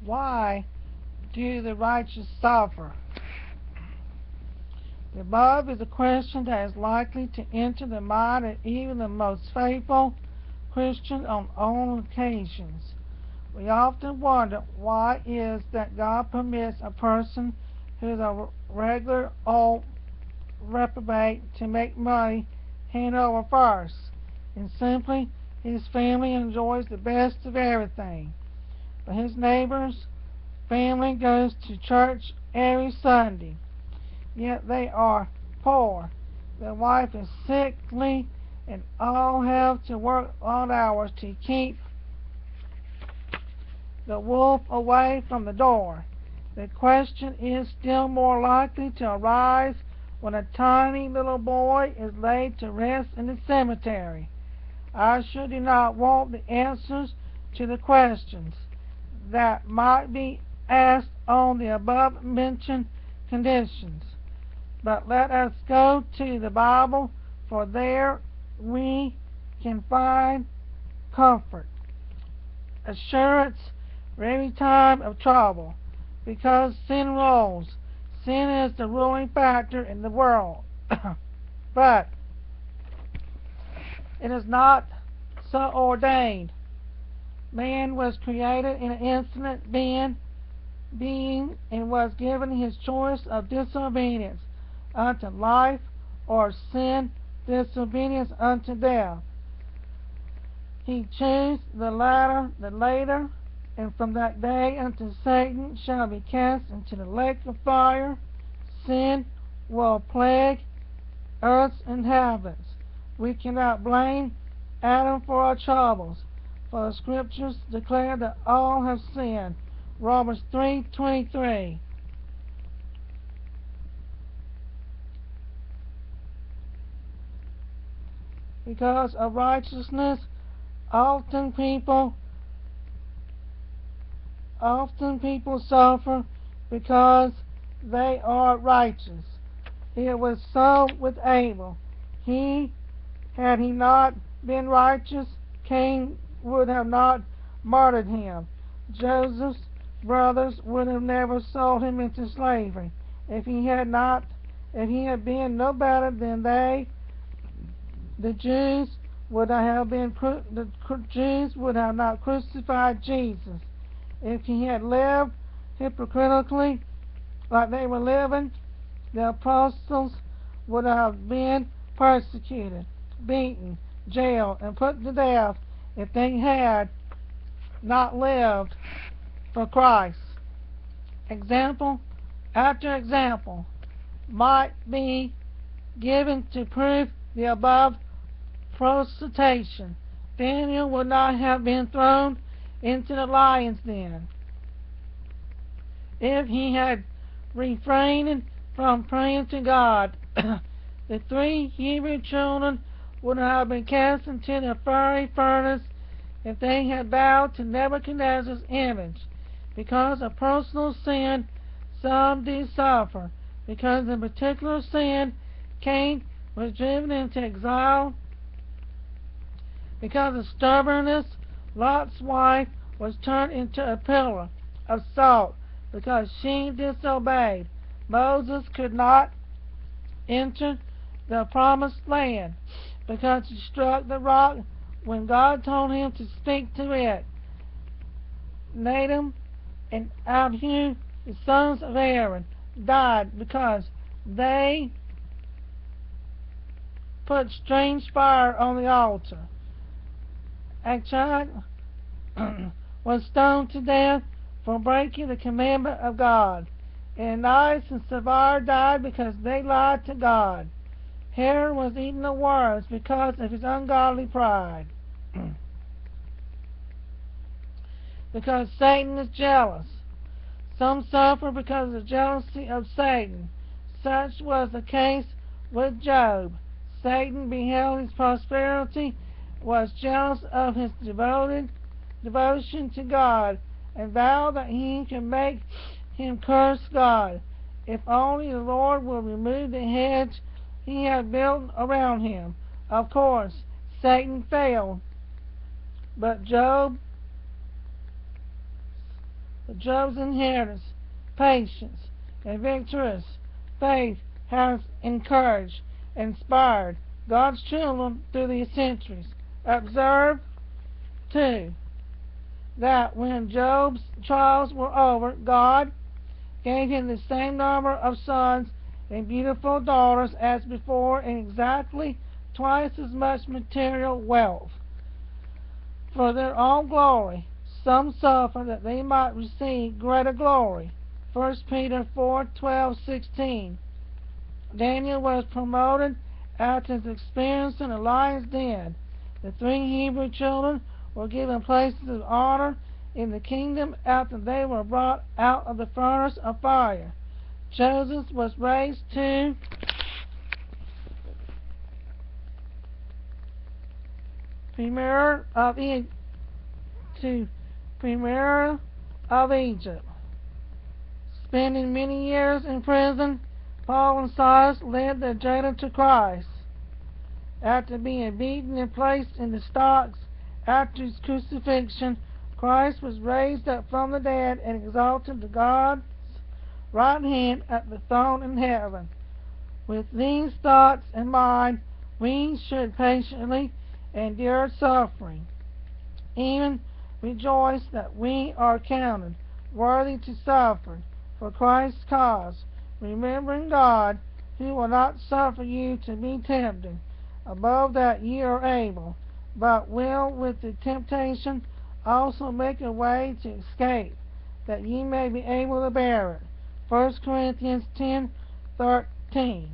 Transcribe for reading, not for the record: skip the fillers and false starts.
Why do the righteous suffer? The above is a question that is likely to enter the mind of even the most faithful Christian on all occasions. We often wonder why it is that God permits a person who is a regular old reprobate to make money hand over fist, and simply his family enjoys the best of everything. But his neighbor's family goes to church every Sunday, yet they are poor. The wife is sickly, and all have to work long hours to keep the wolf away from the door. The question is still more likely to arise when a tiny little boy is laid to rest in the cemetery. I sure do not want the answers to the questions that might be asked on the above mentioned conditions. But let us go to the Bible, for there we can find comfort, assurance for every time of trouble, because sin rules. Sin is the ruling factor in the world. But it is not so ordained. Man was created in an infinite being and was given his choice of disobedience unto life, or sin, disobedience unto death. He chose the later, and from that day unto Satan shall be cast into the lake of fire. Sin will plague earth's inhabitants. We cannot blame Adam for our troubles, for the scriptures declare that all have sinned. Romans 3:23. Because of righteousness, often people suffer because they are righteous. It was so with Abel. Had he not been righteous, Cain would have not martyred him. Joseph's brothers would have never sold him into slavery. If he had been no better than they, the Jews would have not crucified Jesus. If he had lived hypocritically like they were living, the apostles would have been persecuted, beaten, jailed, and put to death if they had not lived for Christ. Example after example might be given to prove the above protestation. Daniel would not have been thrown into the lion's den if he had refrained from praying to God. The 3 Hebrew children would have been cast into the fiery furnace if they had bowed to Nebuchadnezzar's image. Because of personal sin, some do suffer. Because of particular sin, Cain was driven into exile. Because of stubbornness, Lot's wife was turned into a pillar of salt because she disobeyed. Moses could not enter the promised land because he struck the rock when God told him to speak to it. Nadab and Abihu, the sons of Aaron, died because they put strange fire on the altar. Achad was stoned to death for breaking the commandment of God. Ananias and Sapphira died because they lied to God. Herod was eaten of worms because of his ungodly pride. Because Satan is jealous. Some suffer because of the jealousy of Satan. Such was the case with Job. Satan beheld his prosperity, was jealous of his devotion to God, and vowed that he could make him curse God. If only the Lord will remove the hedge he had built around him. Of course, Satan failed, but Job for Job's inheritance, patience, and victorious faith has encouraged and inspired God's children through the centuries. Observe, too, that when Job's trials were over, God gave him the same number of sons and beautiful daughters as before, and exactly twice as much material wealth. For their own glory, some suffer that they might receive greater glory. 1 Peter 4:12-16. Daniel was promoted after his experience in the lion's den. The three Hebrew children were given places of honor in the kingdom after they were brought out of the furnace of fire. Joseph was raised to premier of Egypt. Spending many years in prison, Paul and Silas led their jailer to Christ. After being beaten and placed in the stocks after his crucifixion, Christ was raised up from the dead and exalted to God's right hand at the throne in heaven. With these thoughts in mind, we should patiently endure suffering, even rejoice that we are counted worthy to suffer for Christ's cause, remembering God, who will not suffer you to be tempted above that ye are able, but will with the temptation also make a way to escape, that ye may be able to bear it. 1 Corinthians 10:13.